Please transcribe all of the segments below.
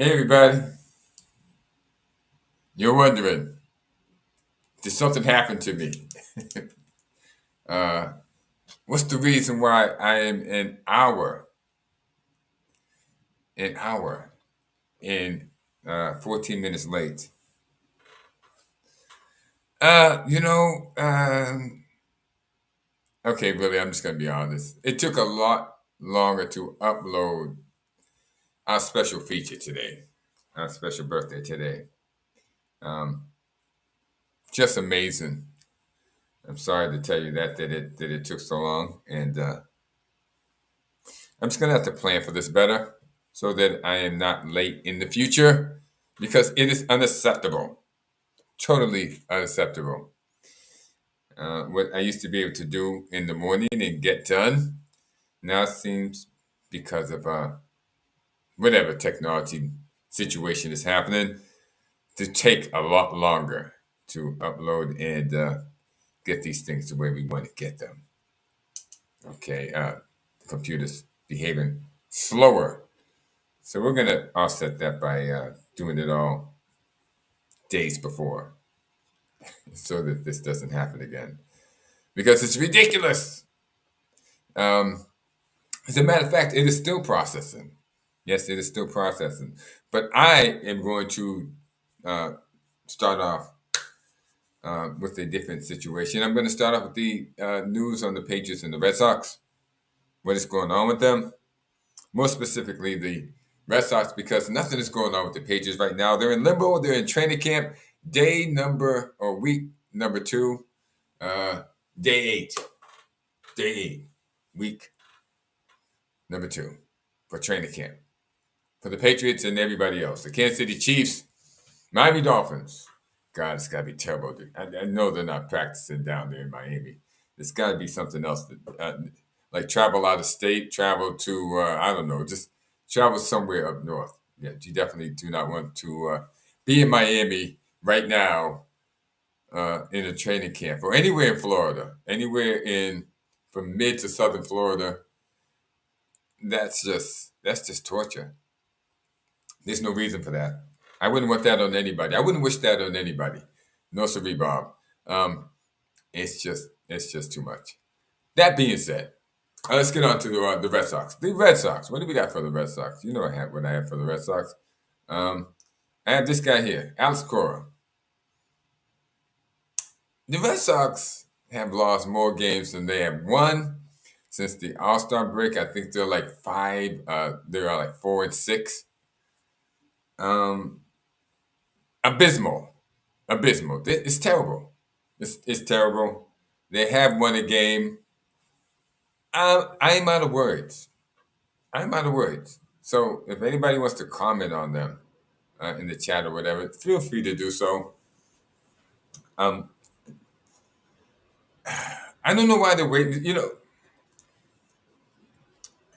Hey everybody, you're wondering, did something happen to me? uh, what's the reason why I am an hour in 14 minutes late? Uh, you know, um, okay, really, I'm just gonna be honest. It took a lot longer to upload our special feature today, our special birthday today. Um, just amazing. I'm sorry to tell you that it took so long, and I'm just gonna have to plan for this better so that I am not late in the future because it is unacceptable, totally unacceptable. What I used to be able to do in the morning and get done now seems because of whatever technology situation is happening to take a lot longer to upload and get these things the way we want to get them. Okay, the computer's behaving slower. So we're going to offset that by doing it all days before so that this doesn't happen again because it's ridiculous. Um, as a matter of fact, it is still processing. Yes, it is still processing. But I am going to uh, start off with a different situation. I'm going to start off with the news on the Patriots and the Red Sox, what is going on with them. More specifically, the Red Sox, because nothing is going on with the Patriots right now. They're in limbo. They're in training camp, week number two, uh, day eight, day eight, week number two for training camp for the Patriots and everybody else. The Kansas City Chiefs, Miami Dolphins. God, it's got to be terrible. I know they're not practicing down there in Miami. It's got to be something else that, like travel out of state, travel to, I don't know, just travel somewhere up north. Yeah, you definitely do not want to be in Miami right now in a training camp or anywhere in Florida, anywhere in from mid to southern Florida. That's just torture. There's no reason for that. I wouldn't want that on anybody. I wouldn't wish that on anybody. No, sirree, Bob. Um, it's just too much. That being said, let's get on to the Red Sox. The Red Sox. What do we got for the Red Sox? You know what I have for the Red Sox. Um, I have this guy here, Alex Cora. The Red Sox have lost more games than they have won since the All Star break. I think they're like five. They're like 4-6. Um, abysmal, abysmal. It's terrible. It's terrible. They have won a game. I'm out of words. I'm out of words. So if anybody wants to comment on them in the chat or whatever, feel free to do so. Um, I don't know why they're waiting.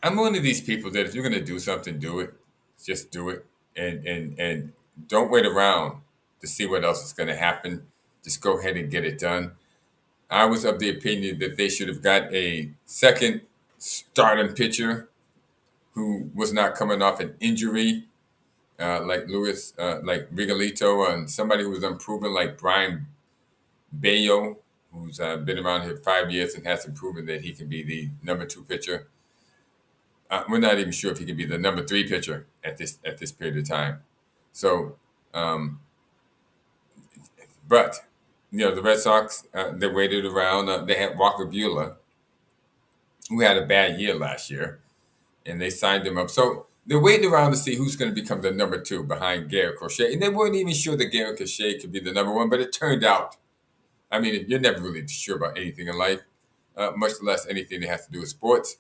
I'm one of these people that if you're going to do something, do it. Just do it, and don't wait around to see what else is going to happen. Just go ahead and get it done. I was of the opinion that they should have got a second starting pitcher who was not coming off an injury, like Rigoletto, and somebody who was unproven like Brian Bayo, who's been around here 5 years and hasn't proven that he can be the number two pitcher. We're not even sure if he can be the number three pitcher at this period of time. So, um, but the Red Sox they waited around. They had Walker Buehler, who had a bad year last year, and they signed him up. So they're waiting around to see who's going to become the number two behind Garrett Crochet. And they weren't even sure that Garrett Crochet could be the number one, but it turned out. I mean, you're never really sure about anything in life, much less anything that has to do with sports.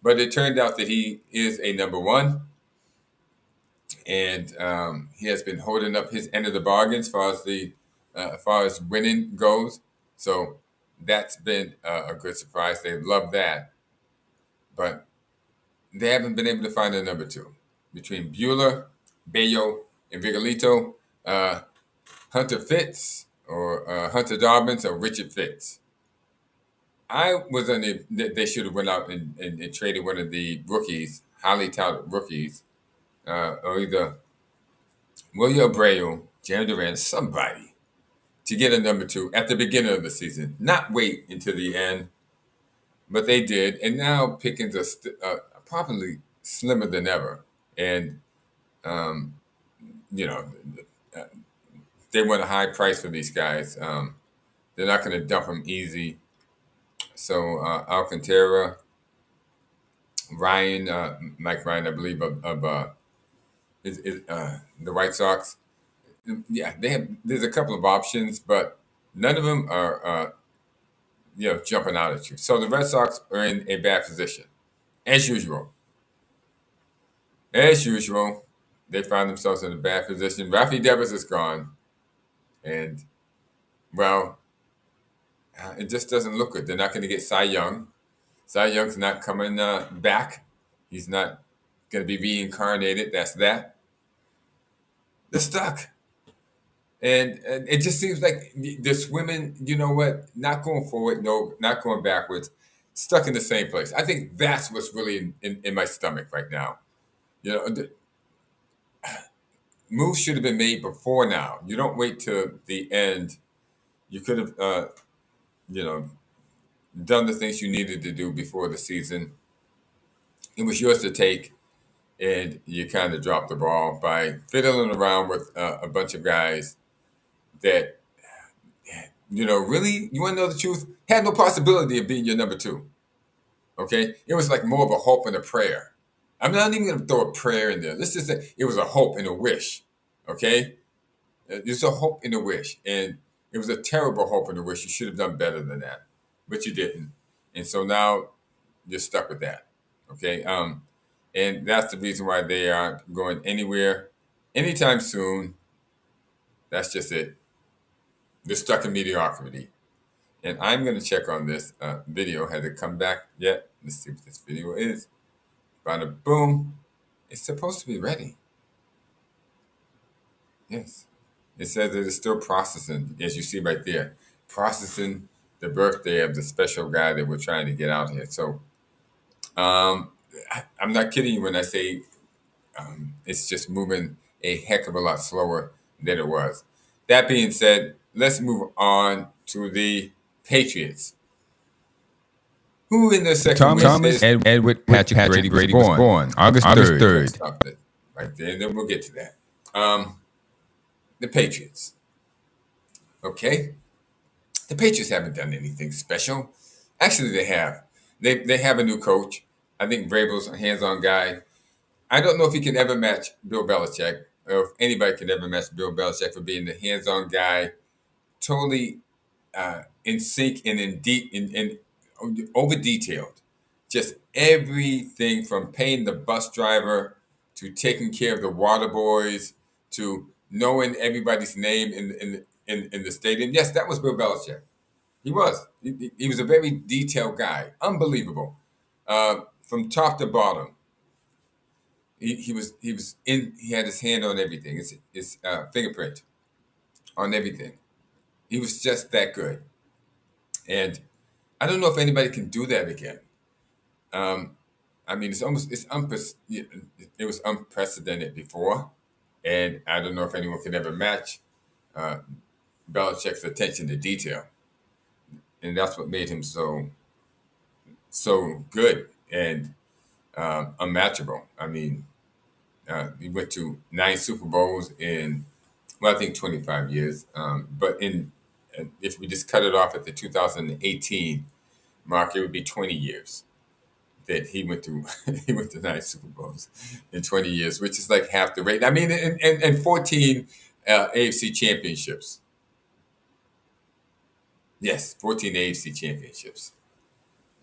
But it turned out that he is a number one, and he has been holding up his end of the bargain as far as winning goes. So that's been a good surprise. They love that, but they haven't been able to find a number two between Bueller, Bayo, and Vigolito. Hunter Fitz or Hunter Dobbins or Richard Fitz. I was on they should have went out and traded one of the rookies, highly touted rookies, or either. William Abreu, Jerry Durant, somebody to get a number two at the beginning of the season, not wait until the end, but they did. And now Pickens are probably slimmer than ever. And, um, you know, uh, they want a high price for these guys. They're not going to dump them easy. So Alcantara, Ryan, Mike Ryan, I believe, of the White Sox. Yeah, they have. There's a couple of options, but none of them are jumping out at you. So the Red Sox are in a bad position, as usual. As usual, they find themselves in a bad position. Rafi Devers is gone, and well, it just doesn't look good. They're not going to get Cy Young. Cy Young's not coming back. He's not going to be reincarnated. That's that. They're stuck. And it just seems like they're swimming, you know what, not going forward, no, not going backwards, stuck in the same place. I think that's what's really in my stomach right now. You know, moves should have been made before now. You don't wait till the end. You could have, you know, done the things you needed to do before the season. It was yours to take, and you kind of dropped the ball by fiddling around with a bunch of guys that really, you want to know the truth? Had no possibility of being your number two. Okay? It was like more of a hope and a prayer. I'm not even going to throw a prayer in there. Let's just say it was a hope and a wish. Okay? It's a hope and a wish. And it was a terrible hope and a wish. You should have done better than that. But you didn't. And so now you're stuck with that. Okay? And that's the reason why they aren't going anywhere anytime soon. That's just it. They're stuck in mediocrity. And I'm going to check on this video. Has it come back yet? Let's see what this video is. Bada boom. It's supposed to be ready. Yes. It says that it's still processing, as you see right there. Processing the birthday of the special guy that we're trying to get out here. So I'm not kidding you when I say it's just moving a heck of a lot slower than it was. That being said, let's move on to the Patriots. Who in the second Thomas Edward Patrick Brady was born August 3rd. Stop it right there, and then we'll get to that. The Patriots. Okay? The Patriots haven't done anything special. Actually, they have. They have a new coach. I think Vrabel's a hands-on guy. I don't know if he can ever match Bill Belichick, or if anybody can ever match Bill Belichick for being the hands-on guy, totally in sync and in deep and over detailed. Just everything from paying the bus driver to taking care of the water boys to knowing everybody's name in the stadium. Yes, that was Bill Belichick. He was. He was a very detailed guy. Unbelievable. From top to bottom. He was in. He had his hand on everything. His fingerprint on everything. He was just that good. And I don't know if anybody can do that again. I mean, it was unprecedented before, and I don't know if anyone can ever match Belichick's attention to detail, and that's what made him so good and unmatchable. I mean, he went to 9 Super Bowls in, well, I think 25 years. But if we just cut it off at the 2018 mark, it would be 20 years that he went to. He went to 9 Super Bowls in 20 years, which is like half the rate. I mean, and 14 AFC championships. Yes, 14 AFC championships,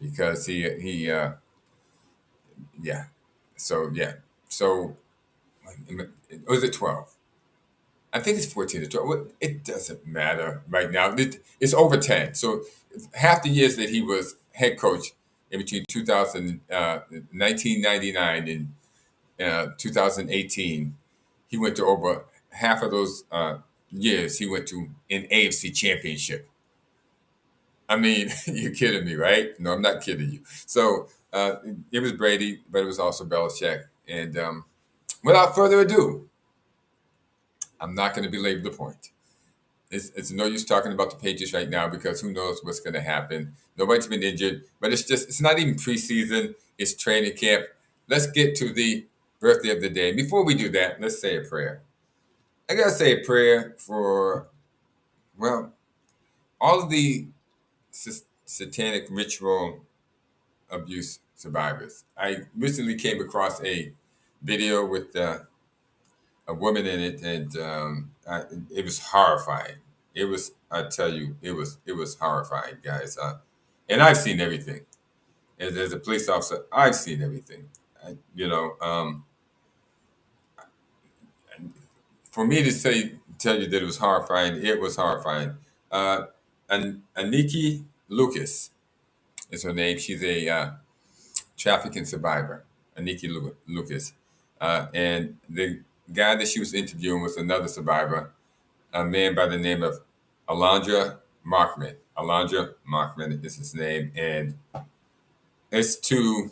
because he yeah. So was it 12? I think it's 14 to 12. Well, it doesn't matter right now. It's over 10. So half the years that he was head coach in between 1999 and 2018, he went to over half of those years. He went to an AFC championship. I mean, you're kidding me, right? No, I'm not kidding you. So it was Brady, but it was also Belichick. And without further ado, I'm not going to belabor the point. It's no use talking about the Patriots right now because who knows what's going to happen. Nobody's been injured, but it's not even preseason. It's training camp. Let's get to the birthday of the day. Before we do that, let's say a prayer. I got to say a prayer for, well, all of the satanic ritual abuse survivors. I recently came across a video with a woman in it, and it was horrifying. It was, I tell you, it was horrifying, guys. And I've seen everything. As a police officer, I've seen everything. I, you know, for me to tell you that it was horrifying, it was horrifying. Uh, Aniki Lucas is her name. She's a trafficking survivor, Aniki Lucas, and the guy that she was interviewing was another survivor, a man by the name of Alondra Markman. Alondra Markman is his name, and it's too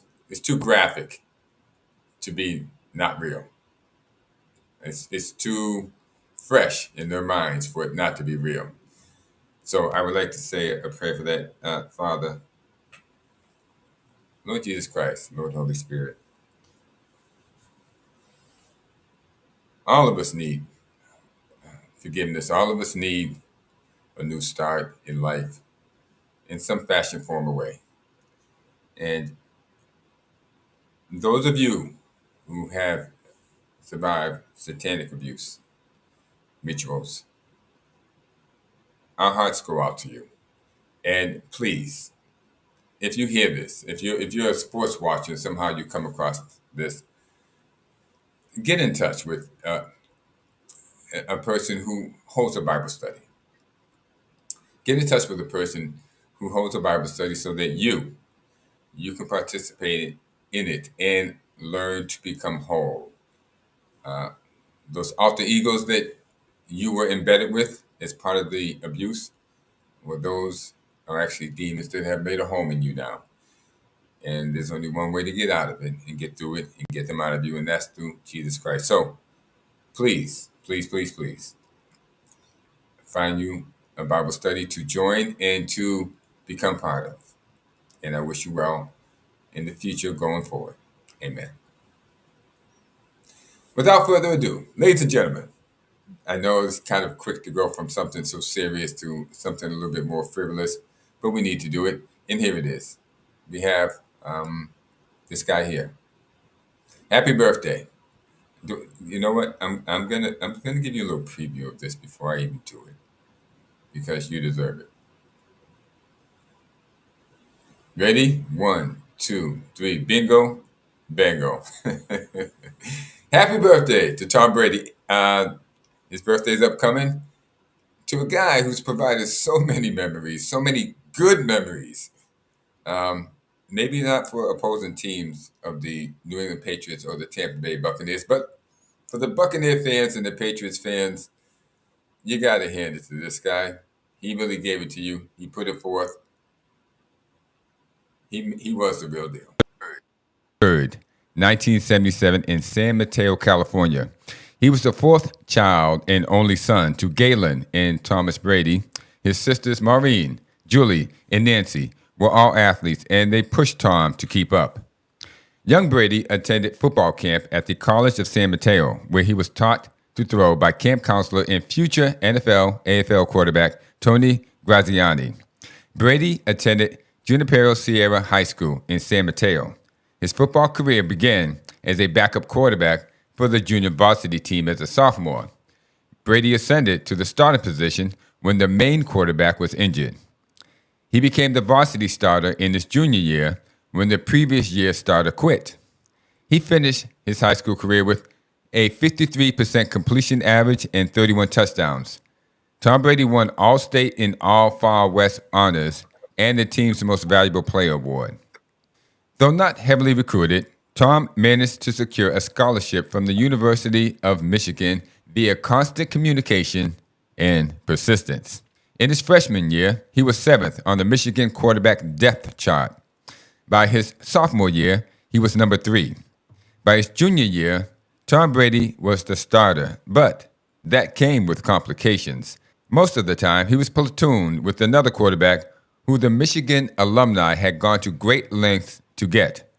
graphic to be not real. It's too fresh in their minds for it not to be real. So I would like to say a prayer for that, Father, Lord Jesus Christ, Lord Holy Spirit. All of us need forgiveness. All of us need a new start in life in some fashion, form, or way. And those of you who have survived satanic abuse rituals, our hearts go out to you. And please, if you hear this, if you're a sports watcher and somehow you come across this, get in touch with a person who holds a Bible study. Get in touch with a person who holds a Bible study so that you can participate in it and learn to become whole. Those alter egos that you were embedded with as part of the abuse, well, those are actually demons that have made a home in you now. And there's only one way to get out of it and get through it and get them out of you, and that's through Jesus Christ. So please, please, please, please find you a Bible study to join and to become part of. And I wish you well in the future going forward. Amen. Without further ado, ladies and gentlemen, I know it's kind of quick to go from something so serious to something a little bit more frivolous, but we need to do it. And here it is. We have this guy here. Happy birthday. You know what? I'm gonna give you a little preview of this before I even do it because you deserve it. Ready? 1, 2, 3. Bingo, bango. Happy birthday to Tom Brady. His birthday's upcoming. To a guy who's provided so many memories, so many good memories. Um, Maybe not for opposing teams of the New England Patriots or the Tampa Bay Buccaneers, but for the Buccaneer fans and the Patriots fans, you got to hand it to this guy. He really gave it to you. He put it forth. He was the real deal. 3rd, 1977, in San Mateo, California. He was the fourth child and only son to Galen and Thomas Brady. His sisters, Maureen, Julie, and Nancy, were all athletes, and they pushed Tom to keep up. Young Brady attended football camp at the College of San Mateo, where he was taught to throw by camp counselor and future NFL, AFL quarterback Tony Graziani. Brady attended Junipero Sierra High School in San Mateo. His football career began as a backup quarterback for the junior varsity team as a sophomore. Brady ascended to the starting position when the main quarterback was injured. He became the varsity starter in his junior year when the previous year's starter quit. He finished his high school career with a 53% completion average and 31 touchdowns. Tom Brady won All-State and All-Far West honors and the team's Most Valuable Player award. Though not heavily recruited, Tom managed to secure a scholarship from the University of Michigan via constant communication and persistence. In his freshman year, he was 7th on the Michigan quarterback depth chart. By his sophomore year, he was number 3. By his junior year, Tom Brady was the starter, but that came with complications. Most of the time, he was platooned with another quarterback who the Michigan alumni had gone to great lengths to get.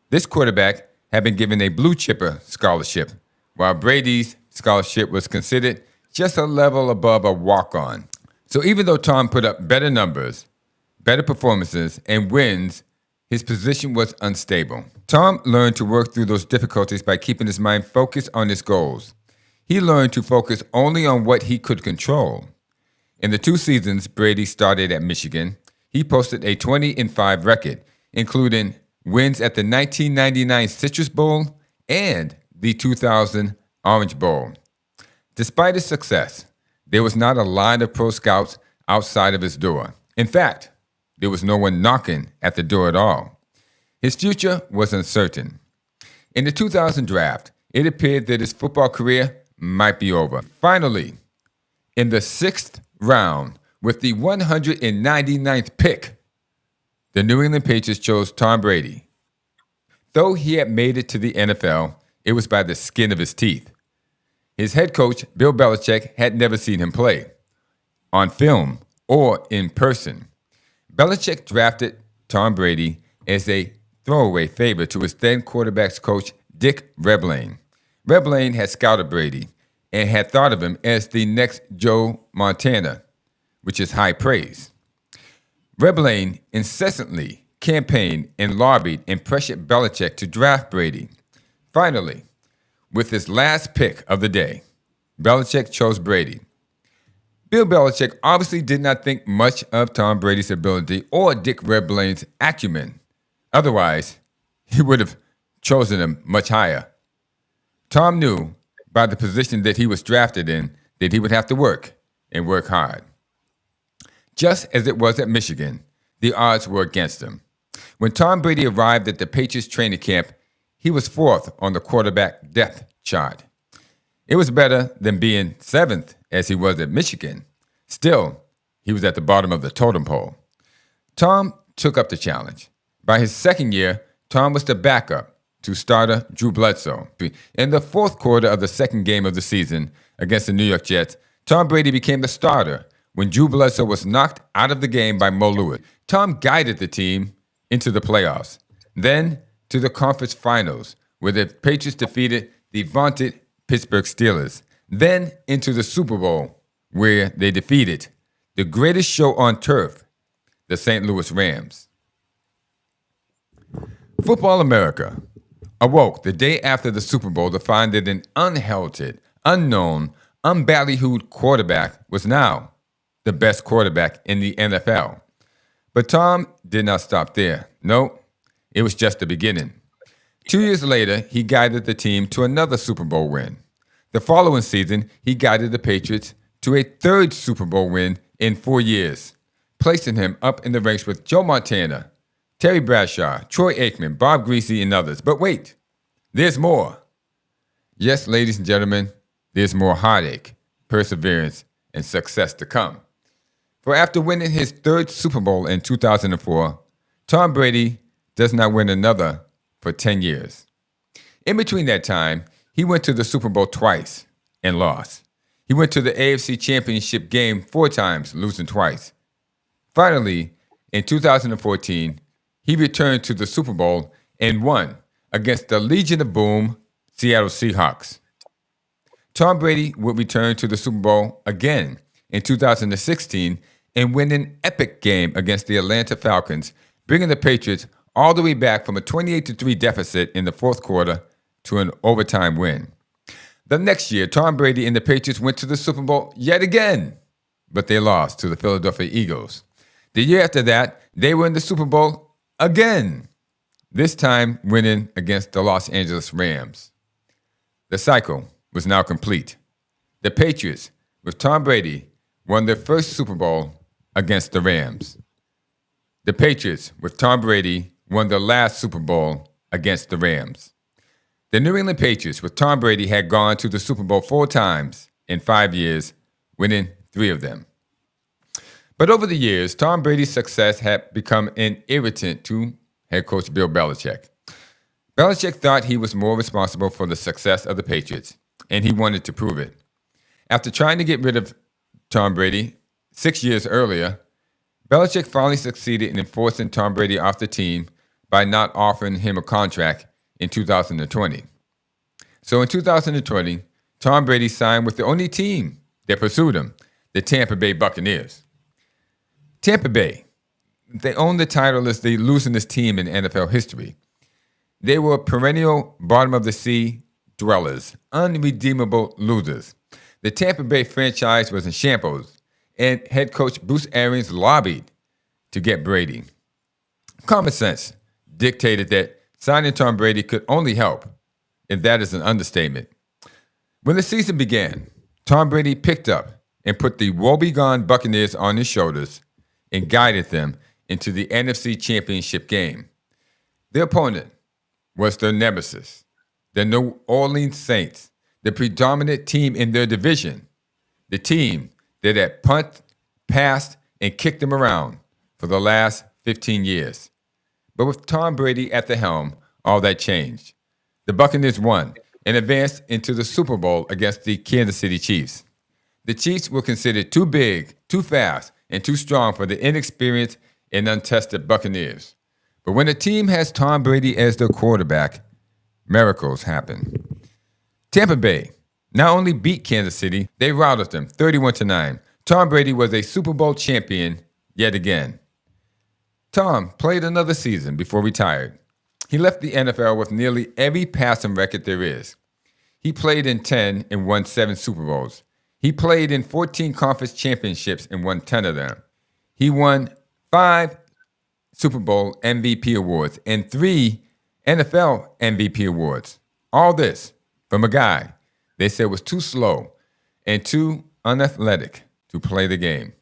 This quarterback had been given a blue chipper scholarship, while Brady's scholarship was considered just a level above a walk-on. So even though Tom put up better numbers, better performances, and wins, his position was unstable. Tom learned to work through those difficulties by keeping his mind focused on his goals. He learned to focus only on what he could control. In the 2 seasons Brady started at Michigan, he posted a 20-5 record, including wins at the 1999 Citrus Bowl and the 2000 Orange Bowl. Despite his success, there was not a line of pro scouts outside of his door. In fact, there was no one knocking at the door at all. His future was uncertain. In the 2000 draft, it appeared that his football career might be over. Finally, in the 6th round, with the 199th pick, the New England Patriots chose Tom Brady. Though he had made it to the NFL, it was by the skin of his teeth. His head coach, Bill Belichick, had never seen him play, on film or in person. Belichick drafted Tom Brady as a throwaway favor to his then quarterback's coach, Dick Reblain. Reblain had scouted Brady and had thought of him as the next Joe Montana, which is high praise. Reblain incessantly campaigned and lobbied and pressured Belichick to draft Brady. Finally, with his last pick of the day, Belichick chose Brady. Bill Belichick obviously did not think much of Tom Brady's ability or Dick Reblain's acumen. Otherwise, he would have chosen him much higher. Tom knew by the position that he was drafted in that he would have to work and work hard. Just as it was at Michigan, the odds were against him. When Tom Brady arrived at the Patriots training camp, he was 4th on the quarterback depth chart. It was better than being 7th as he was at Michigan. Still, he was at the bottom of the totem pole. Tom took up the challenge. By his second year, Tom was the backup to starter Drew Bledsoe. In the 4th quarter of the second game of the season against the New York Jets, Tom Brady became the starter when Drew Bledsoe was knocked out of the game by Mo Lewis. Tom guided the team into the playoffs, then to the conference finals, where the Patriots defeated the vaunted Pittsburgh Steelers, then into the Super Bowl, where they defeated the greatest show on turf, the St. Louis Rams. Football America awoke the day after the Super Bowl to find that an unheralded, unknown, unballyhooed quarterback was now the best quarterback in the NFL. But Tom did not stop there. No, it was just the beginning. 2 years later, he guided the team to another Super Bowl win. The following season, he guided the Patriots to a 3rd Super Bowl win in 4 years, placing him up in the ranks with Joe Montana, Terry Bradshaw, Troy Aikman, Bob Greasy, and others. But wait, there's more. Yes, ladies and gentlemen, there's more heartache, perseverance, and success to come. For after winning his 3rd Super Bowl in 2004, Tom Brady does not win another for 10 years. In between that time, he went to the Super Bowl twice and lost. He went to the AFC Championship game 4 times, losing twice. Finally, in 2014, he returned to the Super Bowl and won against the Legion of Boom Seattle Seahawks. Tom Brady would return to the Super Bowl again in 2016 and win an epic game against the Atlanta Falcons, bringing the Patriots all the way back from a 28-3 deficit in the 4th quarter to an overtime win. The next year, Tom Brady and the Patriots went to the Super Bowl yet again, but they lost to the Philadelphia Eagles. The year after that, they were in the Super Bowl again, this time winning against the Los Angeles Rams. The cycle was now complete. The Patriots, with Tom Brady, won their first Super Bowl against the Rams. The Patriots, with Tom Brady, won their last Super Bowl against the Rams. The New England Patriots, with Tom Brady, had gone to the Super Bowl 4 times in 5 years, winning 3 of them. But over the years, Tom Brady's success had become an irritant to head coach Bill Belichick. Belichick thought he was more responsible for the success of the Patriots, and he wanted to prove it. After trying to get rid of Tom Brady 6 years earlier, Belichick finally succeeded in forcing Tom Brady off the team by not offering him a contract in 2020. So in 2020, Tom Brady signed with the only team that pursued him, the Tampa Bay Buccaneers. Tampa Bay, they own the title as the losingest team in NFL history. They were perennial bottom of the sea dwellers, unredeemable losers. The Tampa Bay franchise was in shambles, and head coach Bruce Arians lobbied to get Brady. Common sense dictated that signing Tom Brady could only help, and that is an understatement. When the season began, Tom Brady picked up and put the woebegone Buccaneers on his shoulders and guided them into the NFC Championship game. Their opponent was their nemesis, the New Orleans Saints, the predominant team in their division, the team that had punted, passed, and kicked them around for the last 15 years. But with Tom Brady at the helm, all that changed. The Buccaneers won and advanced into the Super Bowl against the Kansas City Chiefs. The Chiefs were considered too big, too fast, and too strong for the inexperienced and untested Buccaneers. But when a team has Tom Brady as their quarterback, miracles happen. Tampa Bay not only beat Kansas City, they routed them 31-9. Tom Brady was a Super Bowl champion yet again. Tom played another season before retired. He left the NFL with nearly every passing record there is. He played in 10 and won 7 Super Bowls. He played in 14 conference championships and won 10 of them. He won 5 Super Bowl MVP awards and 3 NFL MVP awards. All this from a guy they said was too slow and too unathletic to play the game.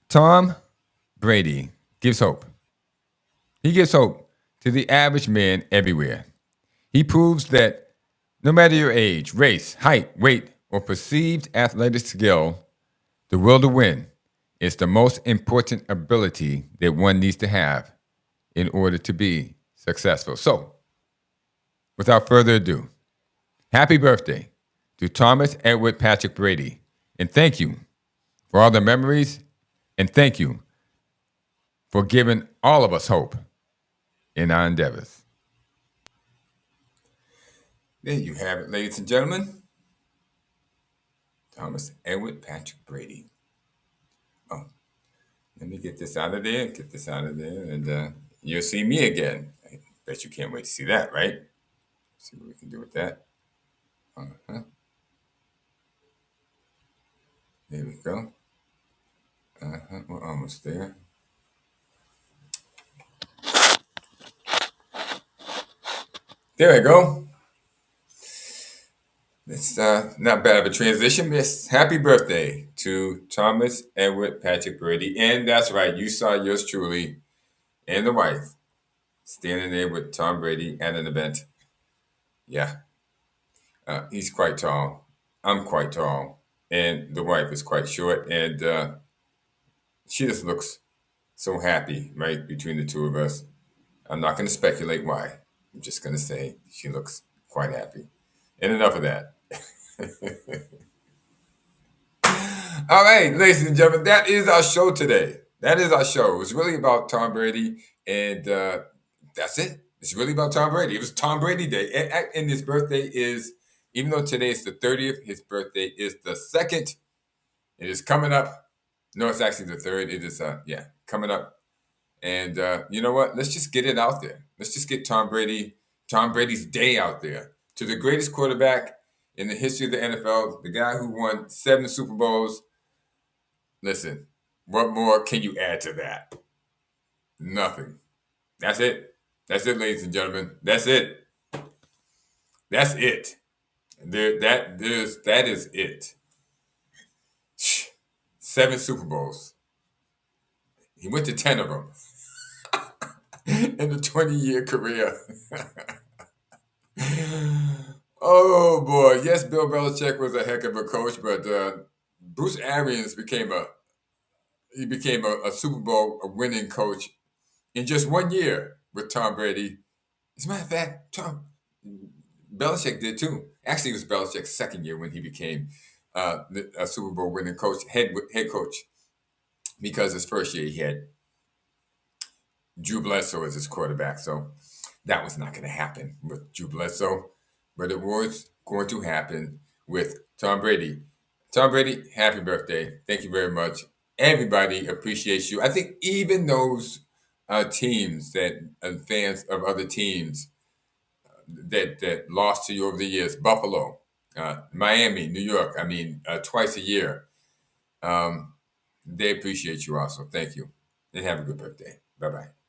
Tom Brady gives hope. He gives hope to the average man everywhere. He proves that no matter your age, race, height, weight, or perceived athletic skill, the will to win is the most important ability that one needs to have in order to be successful. So, without further ado, happy birthday to Thomas Edward Patrick Brady. And thank you for all the memories, and thank you for giving all of us hope in our endeavors. There you have it, ladies and gentlemen. Thomas Edward Patrick Brady. Oh, let me get this out of there, and you'll see me again. I bet you can't wait to see that, right? See what we can do with that. Uh-huh. There we go. We're almost there. There we go. It's not bad of a transition. Yes, happy birthday to Thomas Edward Patrick Brady. And that's right, you saw yours truly and the wife standing there with Tom Brady at an event. Yeah, he's quite tall. I'm quite tall. And the wife is quite short. And she just looks so happy, right, between the two of us. I'm not going to speculate why. I'm just going to say she looks quite happy. And enough of that. All right, ladies and gentlemen, that is our show today. That is our show. It was really about Tom Brady, and that's it. It's really about Tom Brady. It was Tom Brady Day, and his birthday is, even though today is the 30th, his birthday is the 2nd. It is coming up. No, it's actually the 3rd. It is, coming up. And you know what? Let's just get it out there. Let's just get Tom Brady's day out there to the greatest quarterback in the history of the NFL, the guy who won 7 Super Bowls. Listen, what more can you add to that? Nothing. That's it. That's it, ladies and gentlemen. That's it. That's it. That is it. 7 Super Bowls. He went to 10 of them in a 20-year career. Oh boy, yes, Bill Belichick was a heck of a coach, but Bruce Arians became a Super Bowl winning coach in just 1 year with Tom Brady. As a matter of fact, Belichick did too. Actually, it was Belichick's second year when he became a Super Bowl winning coach, head coach, because his first year he had Drew Bledsoe as his quarterback. So that was not going to happen with Drew Bledsoe, but it was going to happen with Tom Brady. Tom Brady, happy birthday. Thank you very much. Everybody appreciates you. I think even those teams that fans of other teams that lost to you over the years, Buffalo, Miami, New York, I mean, twice a year, they appreciate you also. Thank you. And have a good birthday. Bye bye.